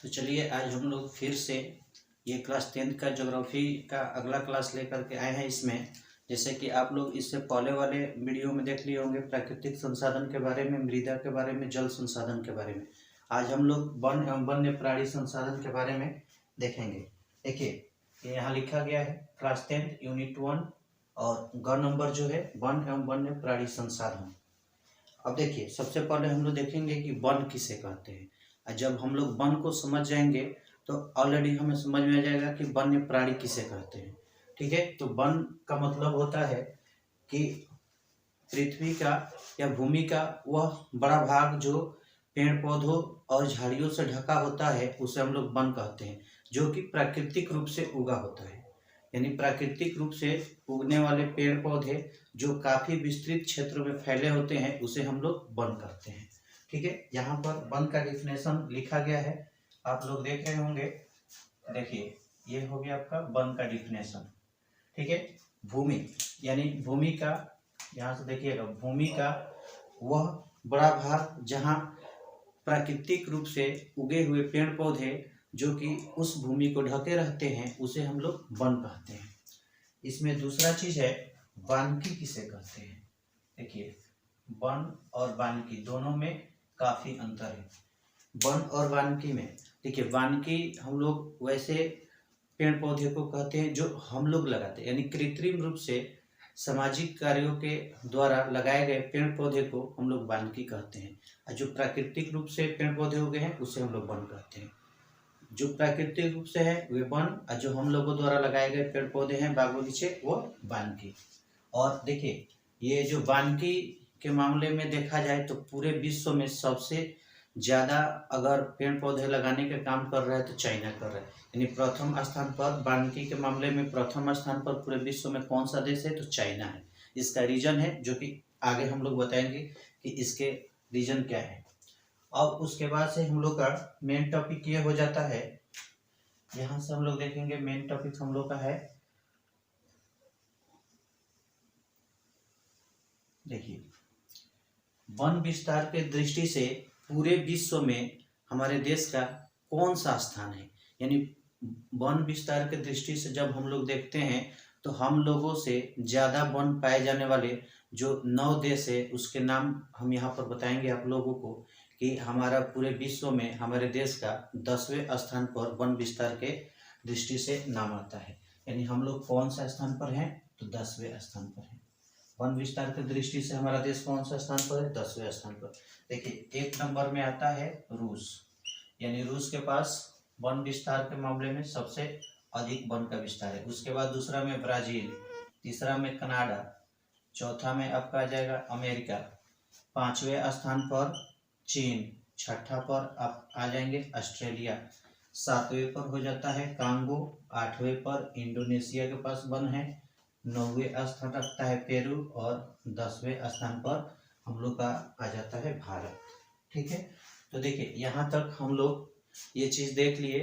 तो चलिए आज हम लोग फिर से ये क्लास 10th का ज्योग्राफी का अगला क्लास लेकर के आए हैं। इसमें जैसे कि आप लोग इससे पहले वाले वीडियो में देख लिए होंगे प्राकृतिक संसाधन के बारे में, मृदा के बारे में, जल संसाधन के बारे में। आज हम लोग वन एवं वन्य प्राणी संसाधन के बारे में देखेंगे। देखिए यहाँ लिखा गया है क्लास 10th यूनिट 1 और ग नंबर जो है वन एवं वन्य प्राणी संसाधन। अब देखिए सबसे पहले हम लोग देखेंगे कि वन किसे कहते हैं। जब हम लोग वन को समझ जाएंगे तो ऑलरेडी हमें समझ में आ जाएगा कि वन्य प्राणी किसे कहते हैं। ठीक है, तो वन का मतलब होता है कि पृथ्वी का या भूमि का वह बड़ा भाग जो पेड़ पौधों और झाड़ियों से ढका होता है उसे हम लोग वन कहते हैं, जो कि प्राकृतिक रूप से उगा होता है। यानी प्राकृतिक रूप से उगने वाले पेड़ पौधे जो काफी विस्तृत क्षेत्र में फैले होते हैं उसे हम लोग वन कहते हैं। ठीक है, यहाँ पर वन का डिफिनेशन लिखा गया है, आप लोग देख रहे होंगे। देखिए ये हो गया आपका वन का डिफिनेशन। ठीक है, भूमि यानी भूमि का, यहाँ से देखिएगा, भूमि का वह बड़ा भाग जहाँ प्राकृतिक रूप से उगे हुए पेड़ पौधे जो कि उस भूमि को ढके रहते हैं उसे हम लोग वन कहते हैं। इसमें दूसरा चीज है वानिकी किसे कहते हैं। देखिए वन और वानिकी दोनों में काफी अंतर है। वन और वानिकी में देखिए, वानिकी हम लोग वैसे पेड़ पौधे को कहते हैं जो हम लोग लगाते हैं, यानी कृत्रिम रूप से सामाजिक कार्यों के द्वारा लगाए गए पेड़ पौधे को हम लोग वानिकी कहते हैं। और जो प्राकृतिक रूप से पेड़ पौधे उगे हैं उसे हम लोग वन कहते हैं। जो प्राकृतिक रूप से है वे वन, और जो हम लोगों द्वारा लगाए गए पेड़ पौधे हैं बाग बगीचे वो वानिकी। और देखिए ये जो वानिकी के मामले में देखा जाए तो पूरे विश्व में सबसे ज्यादा अगर पेड़ पौधे लगाने का काम कर रहा है तो चाइना कर रहा है। यानी प्रथम स्थान पर वानिकी के मामले में प्रथम स्थान पर पूरे विश्व में कौन सा देश है तो चाइना है। इसका रीजन है जो कि आगे हम लोग बताएंगे कि इसके रीजन क्या है। अब उसके बाद से हम लोग का मेन टॉपिक ये हो जाता है, यहाँ से हम लोग देखेंगे मेन टॉपिक हम लोग का है, देखिए वन विस्तार के दृष्टि से पूरे विश्व में हमारे देश का कौन सा स्थान है। यानी वन विस्तार के दृष्टि से जब हम लोग देखते हैं तो हम लोगों से ज्यादा वन पाए जाने वाले जो 9 देश है उसके नाम हम यहाँ पर बताएंगे आप लोगों को, कि हमारा पूरे विश्व में हमारे देश का 10वें स्थान पर वन विस्तार के दृष्टि से नाम आता है। यानी हम लोग कौन सा स्थान पर हैं तो 10वें स्थान पर हैं। वन विस्तार की दृष्टि से हमारा देश कौन सा स्थान पर है, 10वें स्थान पर। देखिए 1 नंबर में आता है रूस, यानी रूस के पास वन विस्तार के मामले में सबसे अधिक वन का विस्तार है। उसके बाद दूसरा में ब्राजील, तीसरा में कनाडा, चौथा में आपका आ जाएगा अमेरिका, 5वें स्थान पर चीन, छठा पर आप आ जाएंगे ऑस्ट्रेलिया, 7वें पर हो जाता है कांगो, 8वें पर इंडोनेशिया के पास वन है, 9वें स्थान रखता है पेरू और 10वें स्थान पर हम लोग का आ जाता है भारत। ठीक है, तो देखिए यहाँ तक हम लोग ये चीज देख लिए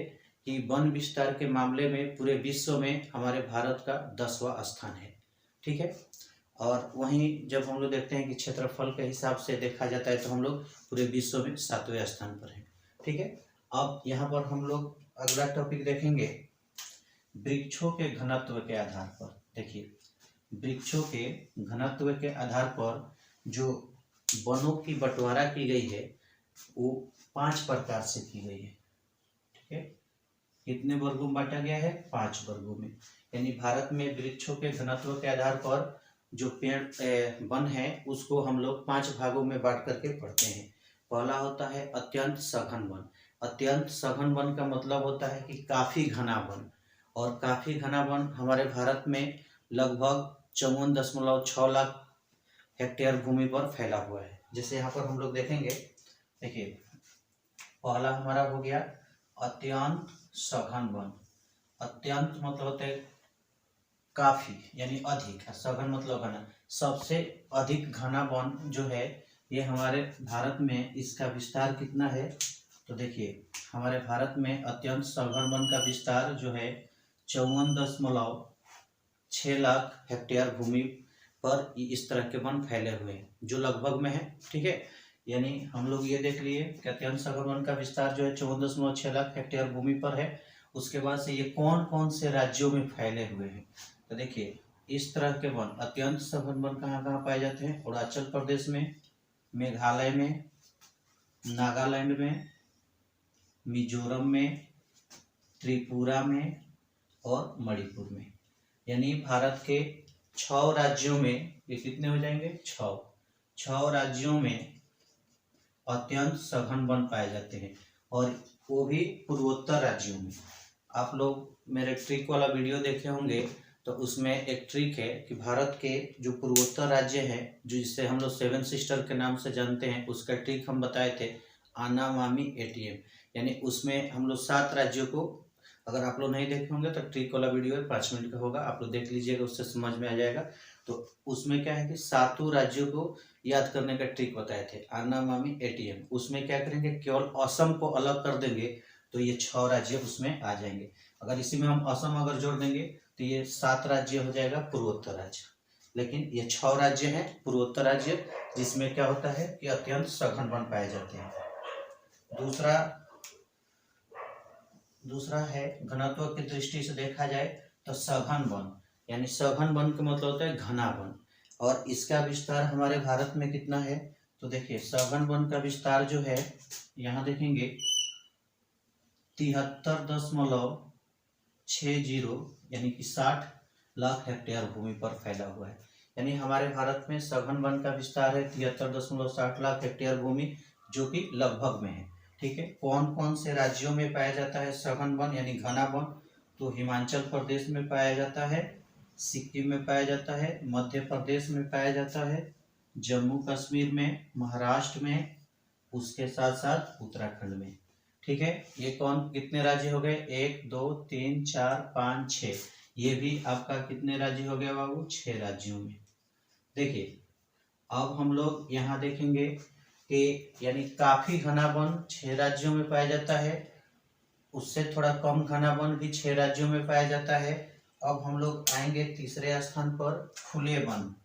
कि वन विस्तार के मामले में पूरे विश्व में हमारे भारत का 10वां स्थान है। ठीक है, और वहीं जब हम लोग देखते हैं कि क्षेत्रफल के हिसाब से देखा जाता है तो हम लोग पूरे विश्व में 7वें स्थान पर हैं। ठीक है, अब यहाँ पर हम लोग अगला टॉपिक देखेंगे वृक्षों के घनत्व के आधार पर। देखिए वृक्षों के घनत्व के आधार पर जो वनों की बंटवारा की गई है वो 5 प्रकार से की गई है। ठीक है, कितने वर्गों में बांटा गया है, 5 वर्गों में। यानी भारत में वृक्षों के घनत्व के आधार पर जो पेड़ वन है उसको हम लोग 5 भागों में बांट करके पढ़ते हैं। पहला होता है अत्यंत सघन वन। अत्यंत सघन वन का मतलब होता है कि काफी घना वन, और काफी घना वन हमारे भारत में लगभग 54.6 लाख हेक्टेयर भूमि पर फैला हुआ है। जैसे यहाँ पर हम लोग देखेंगे, देखिए पहला हमारा हो गया अत्यंत सघन वन। अत्यंत मतलब होता है काफी यानी अधिक, सघन मतलब घना। सबसे अधिक घना वन जो है ये हमारे भारत में, इसका विस्तार कितना है तो देखिए हमारे भारत में अत्यंत सघन वन का विस्तार जो है 54.6 लाख हेक्टेयर भूमि पर इस तरह के वन फैले हुए हैं जो लगभग में है। ठीक है, यानी हम लोग ये देख लिए कि अत्यंत सघन वन का विस्तार जो है 14.6 लाख हेक्टेयर भूमि पर है। उसके बाद से ये कौन कौन से राज्यों में फैले हुए हैं, तो देखिए इस तरह के वन अत्यंत सघन वन कहाँ कहाँ पाए जाते हैं, अरुणाचल प्रदेश में, मेघालय में, नागालैंड में, मिजोरम में, त्रिपुरा में और मणिपुर में। यानी भारत के 6 राज्यों में, ये कितने हो जाएंगे, 6 राज्यों में अत्यंत सघन वन पाए जाते हैं, और वो भी पूर्वोत्तर राज्यों में। आप लोग मेरे ट्रिक वाला वीडियो देखे होंगे, तो उसमें एक ट्रिक है कि भारत के जो पूर्वोत्तर राज्य हैं, जो जिसे हम लोग 7 सिस्टर के नाम से जानते हैं, उसका ट्रिक हम बताए थे आनामामी एटीएम। यानी उसमें हम लोग 7 राज्यों को, अगर आप लोग नहीं देखे होंगे तो ट्रिक वाला वीडियो है 5 मिनट का होगा, आप लोग देख लीजिएगा, उससे समझ में आ जाएगा। तो उसमें क्या है कि 7 राज्यों को याद करने का ट्रिक बताए थे आनामामी एटीएम। उसमें क्या करेंगे, केवल असम को अलग कर देंगे तो ये 6 राज्य उसमें आ जाएंगे। अगर इसी में हम असम अगर जोड़ देंगे तो ये 7 राज्य हो जाएगा पूर्वोत्तर राज्य। लेकिन ये 6 राज्य हैं पूर्वोत्तर राज्य, जिसमें क्या होता है कि अत्यंत सघन वन पाए जाते हैं। दूसरा है घनत्व की दृष्टि से देखा जाए तो सघन वन, यानी सघन वन का मतलब होता है घना वन, और इसका विस्तार हमारे भारत में कितना है, तो देखिए सघन वन का विस्तार जो है यहाँ देखेंगे 73.60 यानी कि 60 लाख हेक्टेयर भूमि पर फैला हुआ है। यानी हमारे भारत में सघन वन का विस्तार है 73.60 लाख हेक्टेयर भूमि, जो कि लगभग में है। ठीक है, कौन कौन से राज्यों में पाया जाता है सघन वन यानी घना वन, तो हिमाचल प्रदेश में पाया जाता है, सिक्किम में पाया जाता है, मध्य प्रदेश में पाया जाता है, जम्मू कश्मीर में, महाराष्ट्र में, उसके साथ साथ उत्तराखंड में। ठीक है, ये कौन कितने राज्य हो गए, 1 2 3 4 5 6, ये भी आपका कितने राज्य हो गया बाबू, 6 राज्यों में। देखिए अब हम लोग यहाँ देखेंगे कि यानी काफी घना वन 6 राज्यों में पाया जाता है, उससे थोड़ा कम घना वन भी 6 राज्यों में पाया जाता है। अब हम लोग आएंगे तीसरे स्थान पर खुले वन।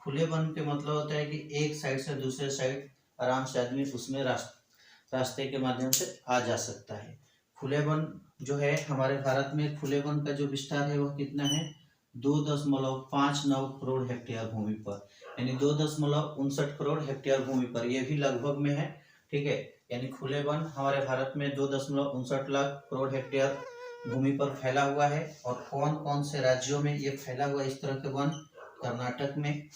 खुले वन के मतलब होता है कि एक साइड से दूसरे साइड आराम से आदमी उसमें रास्ते के माध्यम से आ जा सकता है। खुले वन जो है हमारे भारत में, खुले वन का जो विस्तार है वह कितना है, 2.59 करोड़ हेक्टेयर भूमि पर, यानी 2.59 करोड़ हेक्टेयर भूमि पर, यह भी लगभग में है। ठीक है, यानी खुले वन हमारे भारत में 2.59 लाख करोड़ हेक्टेयर भूमि पर फैला हुआ है। और कौन कौन से राज्यों में ये फैला हुआ इस तरह के वन, कर्नाटक में,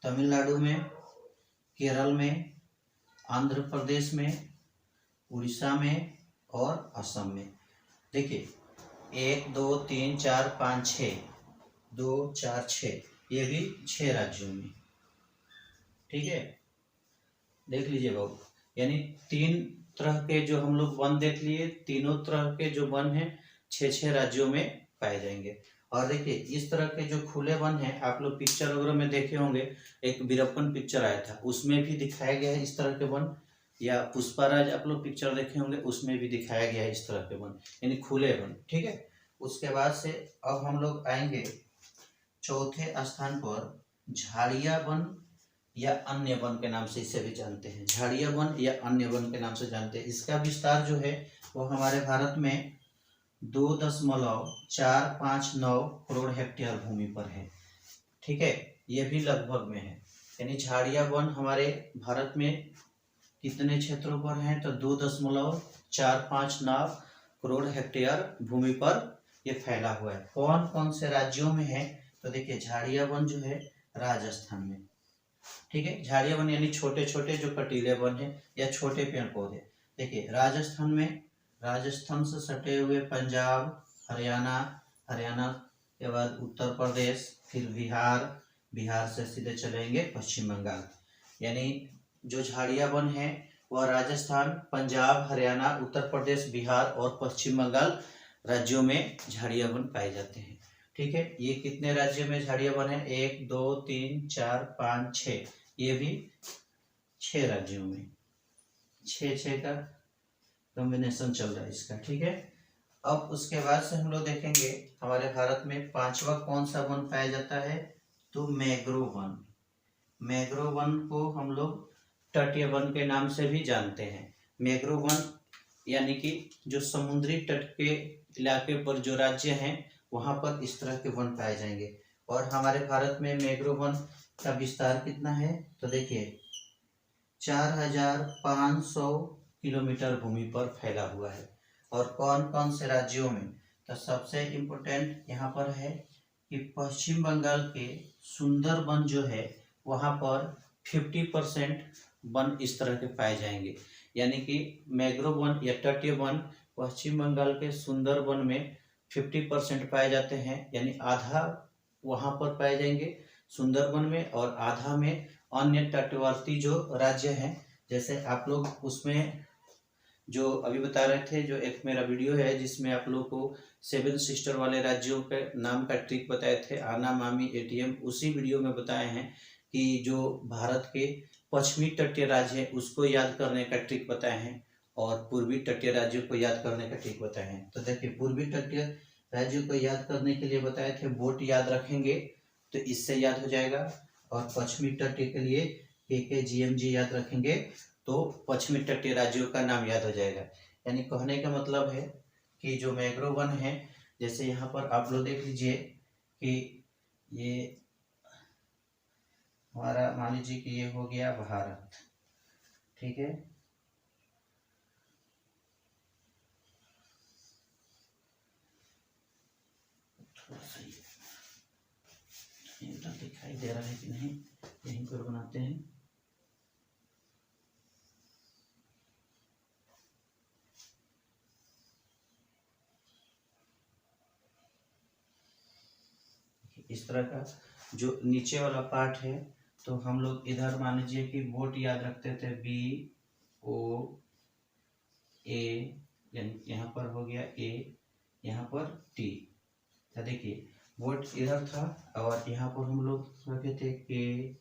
तमिलनाडु में, केरल में, आंध्र प्रदेश में, उड़ीसा में और असम में। देखिए 1 2 3 4 5 6, 2 4 6, ये भी 6 राज्यों में। ठीक है, देख लीजिए बाबू, यानी 3 तरह के जो हम लोग वन देख लिए, तीनों तरह के जो वन हैं 6 राज्यों में पाए जाएंगे। और देखिए इस तरह के जो खुले वन हैं, आप लोग पिक्चर वगैरह में देखे होंगे, एक वीरप्पन पिक्चर आया था उसमें भी दिखाया गया है इस तरह के वन, या पुष्पाराज आप लोग पिक्चर देखे होंगे उसमें भी दिखाया गया है इस तरह के वन, यानी खुले वन। ठीक है, उसके बाद से अब हम लोग आएंगे चौथे स्थान पर झाड़िया वन या अन्य वन के नाम से इसे भी जानते हैं, झाड़िया वन या अन्य वन के नाम से जानते हैं। इसका विस्तार जो है वो हमारे भारत में 2.459 करोड़ हेक्टेयर भूमि पर है। ठीक है, ये भी लगभग में है, यानी झाड़िया वन हमारे भारत में कितने क्षेत्रों पर है, तो 2.459 करोड़ हेक्टेयर भूमि पर ये फैला हुआ है। कौन कौन से राज्यों में है, तो देखिए झाड़िया वन जो है राजस्थान में। ठीक है, झाड़िया वन यानी छोटे छोटे जो कटीले वन है या छोटे पेड़ पौधे, देखिए राजस्थान में, राजस्थान से सटे हुए पंजाब, हरियाणा के बाद उत्तर प्रदेश, फिर बिहार से सीधे चलेंगे पश्चिम बंगाल। यानी जो झाड़िया वन है वह राजस्थान, पंजाब, हरियाणा, उत्तर प्रदेश, बिहार और पश्चिम बंगाल राज्यों में झाड़िया वन पाए जाते हैं। ठीक है, ये कितने राज्यों में झाड़िया वन है, 1 2 3 4 5 6, ये भी 6 राज्यों में, 6 का कॉम्बिनेशन चल रहा है इसका। ठीक है, अब उसके बाद से हम लोग देखेंगे हमारे भारत में 5वां कौन सा वन पाया जाता है, तो मैंग्रोव वन। मैंग्रोव वन को हम लोग तटीय वन के नाम से भी जानते हैं। मैंग्रोव वन यानी कि जो समुद्री तट के इलाके पर जो राज्य हैं वहां पर इस तरह के वन पाए जाएंगे। और हमारे भारत में मैंग्रोव वन का विस्तार कितना है, तो देखिए 4500 किलोमीटर भूमि पर फैला हुआ है। और कौन कौन से राज्यों में, तो सबसे इम्पोर्टेंट यहाँ पर है कि पश्चिम बंगाल के सुंदरबन जो है वहाँ पर 50% वन इस तरह के पाए जाएंगे। यानी कि मैंग्रोव वन या तटीय वन पश्चिम बंगाल के सुंदरबन में 50% पाए जाते हैं, यानी आधा वहाँ पर पाए जाएंगे सुंदरबन में और आधा में अन्य तटवर्ती जो राज्य हैं। जैसे आप लोग उसमें जो अभी बता रहे थे, जो एक मेरा वीडियो है जिसमें आप लोग को 7 सिस्टर वाले राज्यों के नाम का ट्रिक बताए थे, आना, मामी, एटीएम, उसी वीडियो में बताए हैं कि जो भारत के पश्चिमी तटीय राज्य है उसको याद करने का ट्रिक बताए हैं और पूर्वी तटीय राज्यों को याद करने का ट्रिक बताए हैं। तो देखिए पूर्वी तटीय राज्यों को याद करने के लिए बताए थे, बोट याद रखेंगे तो इससे याद हो जाएगा। और पश्चिमी तटीय के लिए KKGMG याद रखेंगे तो पश्चिमी तटीय राज्यों का नाम याद हो जाएगा। यानी कहने का मतलब है कि जो मैंग्रोव वन है, जैसे यहाँ पर आप लोग देख लीजिए कि ये हमारा, मान लीजिए कि ये हो गया भारत, ठीक है। थोड़ा सा ये दिखाई दे रहा है कि नहीं, यहीं पर बनाते हैं। इस तरह का जो नीचे वाला पार्ट है, तो हम लोग इधर मान लीजिए कि बोट याद रखते थे, BOA, यानी यहाँ पर हो गया A, यहाँ पर T। तो देखिए बोट इधर था और यहाँ पर हम लोग रखे थे KKGMG,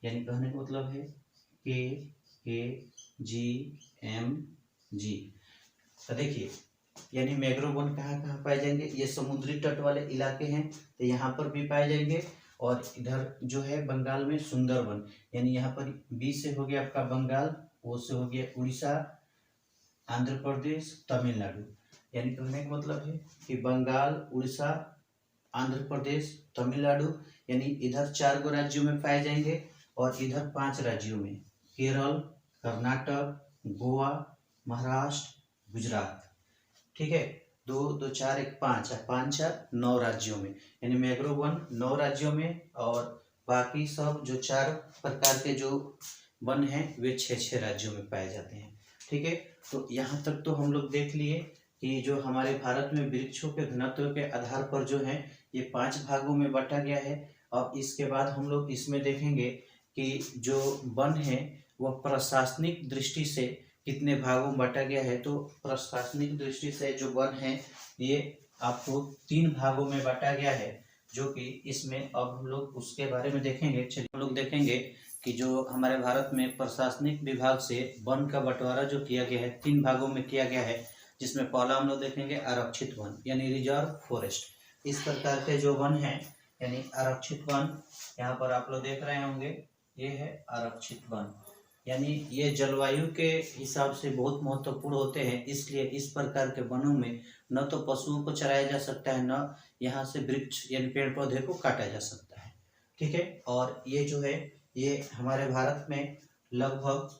यानी कहने का मतलब है KKGMG। तो देखिए यानी मैंग्रोव वन कहाँ कहाँ पाए जाएंगे, ये समुद्री तट वाले इलाके हैं तो यहाँ पर भी पाए जाएंगे। और इधर जो है बंगाल में सुंदरबन, यानी यहाँ पर B से हो गया आपका बंगाल, O से हो गया उड़ीसा, आंध्र प्रदेश, तमिलनाडु। यानी कहने का मतलब है कि बंगाल, उड़ीसा, आंध्र प्रदेश, तमिलनाडु, यानी इधर 4 राज्यों में पाए जाएंगे और इधर 5 राज्यों में, केरल, कर्नाटक, गोवा, महाराष्ट्र, गुजरात, ठीक है। 2 2 4 1 5 5 9 राज्यों में, यानी मैंग्रोव वन 9 राज्यों में और बाकी सब जो 4 प्रकार के जो वन हैं वे 6 राज्यों में पाए जाते हैं, ठीक है। तो यहाँ तक तो हम लोग देख लिए कि जो हमारे भारत में वृक्षों के घनत्व के आधार पर जो है ये 5 भागों में बांटा गया है। और इसके बाद हम लोग इसमें देखेंगे कि जो वन है वह प्रशासनिक दृष्टि से कितने भागों में बांटा गया है। तो प्रशासनिक दृष्टि से जो वन है ये आपको 3 भागों में बांटा गया है, जो कि इसमें अब हम लोग उसके बारे में देखेंगे। चलिए हम लोग देखेंगे कि जो हमारे भारत में प्रशासनिक विभाग से वन का बंटवारा जो किया गया है 3 भागों में किया गया है, जिसमें पहला हम लोग देखेंगे आरक्षित वन यानी रिजर्व फॉरेस्ट। इस प्रकार के जो वन है यानी आरक्षित वन, यहाँ पर आप लोग देख रहे होंगे ये है आरक्षित वन, यानी ये जलवायु के हिसाब से बहुत महत्वपूर्ण होते हैं। इसलिए इस प्रकार के वनों में न तो पशुओं को चराया जा सकता है, न यहाँ से वृक्ष यानी पेड़ पौधे को काटा जा सकता है, ठीक है। और ये जो है ये हमारे भारत में लगभग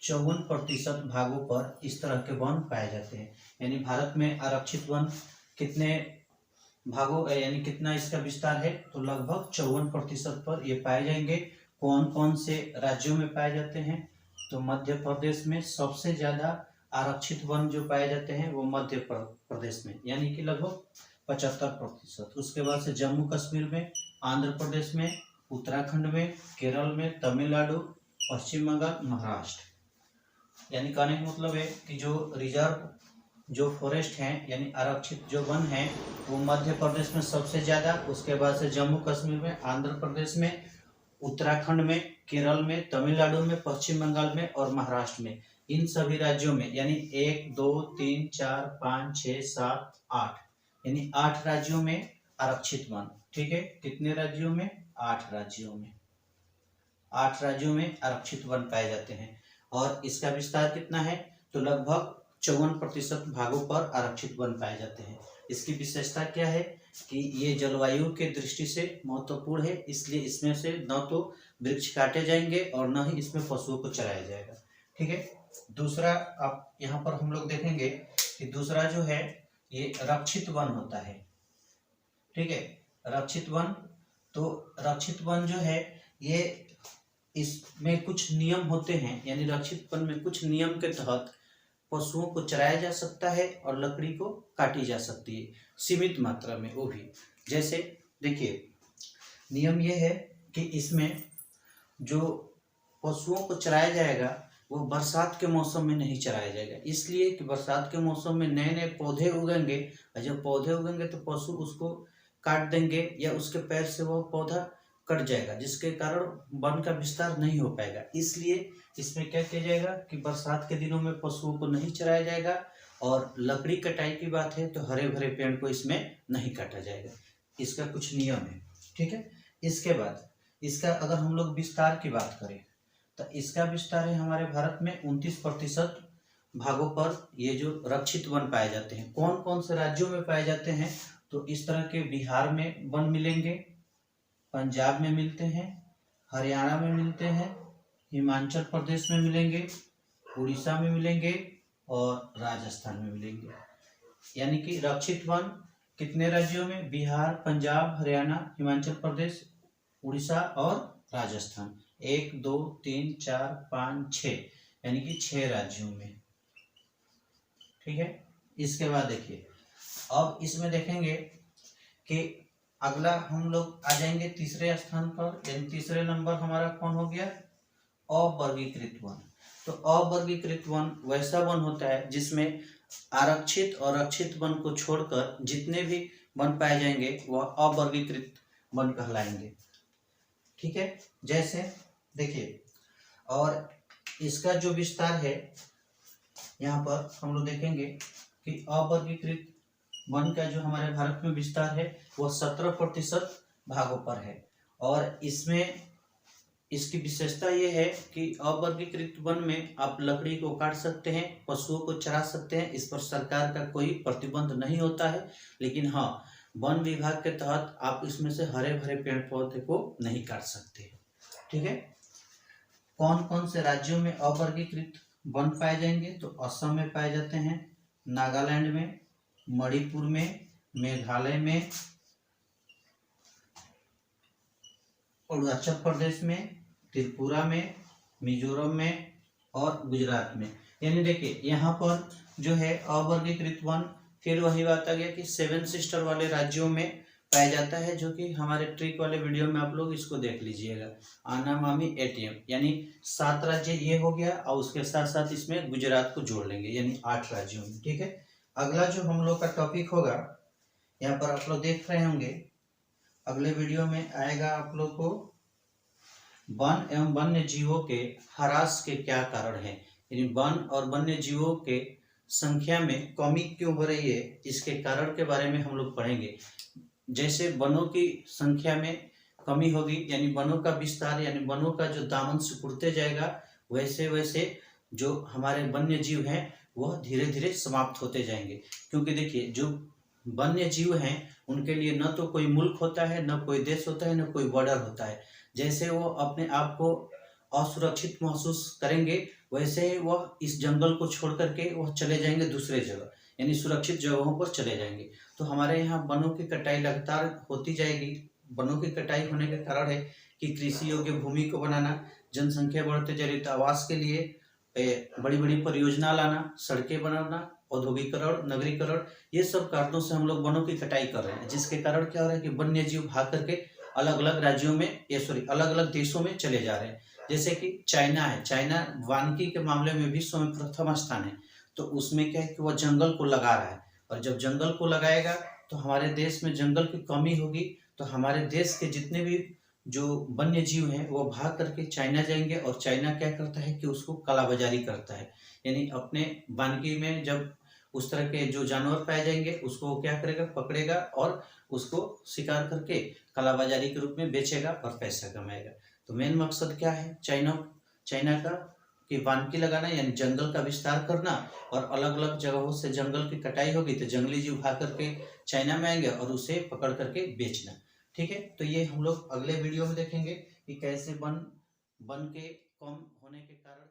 54% भागों पर इस तरह के वन पाए जाते हैं। यानी भारत में आरक्षित वन कितने भागों यानी कितना इसका विस्तार है, तो लगभग 54% पर ये पाए जाएंगे। कौन कौन से राज्यों में पाए जाते हैं, तो मध्य प्रदेश में सबसे ज्यादा आरक्षित वन जो पाए जाते हैं वो मध्य प्रदेश में, यानी कि लगभग 75%। उसके बाद से जम्मू कश्मीर में, आंध्र प्रदेश में, उत्तराखंड में, केरल में, तमिलनाडु, पश्चिम बंगाल, महाराष्ट्र। यानी कहने का मतलब है कि जो रिजर्व जो फॉरेस्ट हैं यानी आरक्षित जो वन हैं वो मध्य प्रदेश में सबसे ज्यादा, उसके बाद से जम्मू कश्मीर में, आंध्र प्रदेश में, उत्तराखंड में, केरल में, तमिलनाडु में, पश्चिम बंगाल में और महाराष्ट्र में। इन सभी राज्यों में यानी 1 2 3 4 5 6 7 8 यानी 8 राज्यों में आरक्षित वन, ठीक है, कितने राज्यों में? 8 राज्यों में। 8 राज्यों में आरक्षित वन पाए जाते हैं और इसका विस्तार कितना है? तो लगभग 54% भागों पर आरक्षित वन पाए जाते हैं। इसकी विशेषता क्या है कि ये जलवायु के दृष्टि से महत्वपूर्ण है, इसलिए इसमें से न तो वृक्ष काटे जाएंगे और न ही इसमें पशुओं को चराया जाएगा। ठीक है, दूसरा आप यहाँ पर हम लोग देखेंगे कि दूसरा जो है ये रक्षित वन होता है। ठीक है, रक्षित वन, तो रक्षित वन जो है ये इसमें कुछ नियम होते हैं, यानी रक्षित वन में कुछ नियम के तहत पशुओं को चराया जा सकता है और लकड़ी को काटी जा सकती है, सीमित मात्रा में वो भी। जैसे देखिए, नियम ये है कि इसमें जो पशुओं को चराया जाएगा वो बरसात के मौसम में नहीं चराया जाएगा, इसलिए कि बरसात के मौसम में नए नए पौधे उगेंगे और जब पौधे उगेंगे तो पशु उसको काट देंगे या उसके पैर से वो पौधा कट जाएगा, जिसके कारण वन का विस्तार नहीं हो पाएगा। इसलिए इसमें क्या किया जाएगा कि बरसात के दिनों में पशुओं को नहीं चराया जाएगा और लकड़ी कटाई की बात है तो हरे भरे पेड़ को इसमें नहीं काटा जाएगा। इसका कुछ नियम है। ठीक है, इसके बाद इसका अगर हम लोग विस्तार की बात करें तो इसका विस्तार है हमारे भारत में 29% भागों पर ये जो रक्षित वन पाए जाते हैं। कौन कौन से राज्यों में पाए जाते हैं? तो इस तरह के बिहार में वन मिलेंगे, पंजाब में मिलते हैं, हरियाणा में मिलते हैं, हिमाचल प्रदेश में मिलेंगे, उड़ीसा में मिलेंगे और राजस्थान में मिलेंगे। यानी कि रक्षित वन कितने राज्यों में? बिहार, पंजाब, हरियाणा, हिमाचल प्रदेश, उड़ीसा और राजस्थान। 1 2 3 4 5 6 यानी कि 6 राज्यों में। ठीक है, इसके बाद देखिए, अब इसमें देखेंगे कि अगला हम लोग आ जाएंगे तीसरे स्थान पर, यानी तीसरे नंबर हमारा कौन हो गया? अवर्गीकृत वन। तो अवर्गीकृत वन वैसा वन होता है जिसमें आरक्षित और रक्षित वन को छोड़कर जितने भी वन पाए जाएंगे वह अवर्गीकृत वन कहलाएंगे। ठीक है, जैसे देखिए, और इसका जो विस्तार है यहाँ पर हम लोग देखेंगे कि अवर्गीकृत वन का जो हमारे भारत में विस्तार है वह 17% भागों पर है और इसमें इसकी विशेषता ये है कि अवर्गीकृत वन में आप लकड़ी को काट सकते हैं, पशुओं को चरा सकते हैं, इस पर सरकार का कोई प्रतिबंध नहीं होता है। लेकिन हाँ, वन विभाग के तहत आप इसमें से हरे भरे पेड़ पौधे को नहीं काट सकते। ठीक है, कौन कौन से राज्यों में अवर्गीकृत वन पाए जाएंगे? तो असम में पाए जाते हैं, नागालैंड में, मणिपुर में, मेघालय में, अरुणाचल प्रदेश में, त्रिपुरा में, मिजोरम में और गुजरात में। यानी देखिए, यहाँ पर जो है अवर्गीकृत वन फिर वही बात आ गया कि 7 सिस्टर वाले राज्यों में पाया जाता है, जो कि हमारे ट्रिक वाले वीडियो में आप लोग इसको देख लीजिएगा। आना मामी एटीएम, यानी 7 राज्य ये हो गया और उसके साथ साथ इसमें गुजरात को जोड़ लेंगे, यानी 8 राज्यों में। ठीक है, अगला जो हम लोग का टॉपिक होगा, यहाँ पर आप लोग देख रहे होंगे, अगले वीडियो में आएगा आप लोग को वन एवं वन्य जीवों के ह्रास के क्या कारण हैं, यानी वन और वन्य जीवों के संख्या में कमी क्यों हो रही है, इसके कारण के बारे में हम लोग पढ़ेंगे। जैसे वनों की संख्या में कमी होगी, यानी वनों का विस्तार, यानी वनों का जो दामन सिकुड़ते जाएगा, वैसे वैसे जो हमारे वन्य जीव हैं वह धीरे धीरे समाप्त होते जाएंगे। क्योंकि देखिए, जो वन्य जीव हैं उनके लिए न तो कोई मुल्क होता है, न कोई देश होता है, न कोई बॉर्डर होता है। जैसे वो अपने आप को असुरक्षित महसूस करेंगे, वैसे ही वह इस जंगल को छोड़ करके वह चले जाएंगे दूसरे जगह, यानी सुरक्षित जगहों पर चले जाएंगे। तो हमारे यहाँ वनों की कटाई लगातार होती जाएगी। वनों की कटाई होने के कारण है कि कृषि योग्य भूमि को बनाना, जनसंख्या बढ़ते जा रही तो आवास के लिए बड़ी बड़ी परियोजना लाना, सड़कें बनाना, औद्योगिकरण, नगरीकरण, ये सब कारणों से हम लोग वनों की कटाई कर रहे हैं, जिसके कारण क्या हो रहा है कि वन्य जीव भाग करके अलग अलग राज्यों में अलग अलग देशों में चले जा रहे हैं। जैसे कि चाइना है, चाइना वानिकी के मामले में विश्व में प्रथम स्थान है। तो उसमें क्या है कि वह जंगल को लगा रहा है, और जब जंगल को लगाएगा तो हमारे देश में जंगल की कमी होगी, तो हमारे देश के जितने भी जो वन्य जीव हैं वो भाग करके चाइना जाएंगे, और चाइना क्या करता है कि उसको कालाबाजारी करता है, यानी अपने वानिकी में जब उस तरह के जो जानवर पाए जाएंगे उसको वो क्या करेगा, पकड़ेगा और उसको शिकार करके कालाबाजारी के रूप में बेचेगा और पैसा कमाएगा। तो मेन मकसद क्या है चाइना का कि वानिकी लगाना, यानी जंगल का विस्तार करना, और अलग अलग जगहों से जंगल की कटाई होगी तो जंगली जीव उठा करके चाइना में आएंगे और उसे पकड़ करके बेचना। ठीक है, तो ये हम लोग अगले वीडियो में देखेंगे कि कैसे वन के कम होने के कारण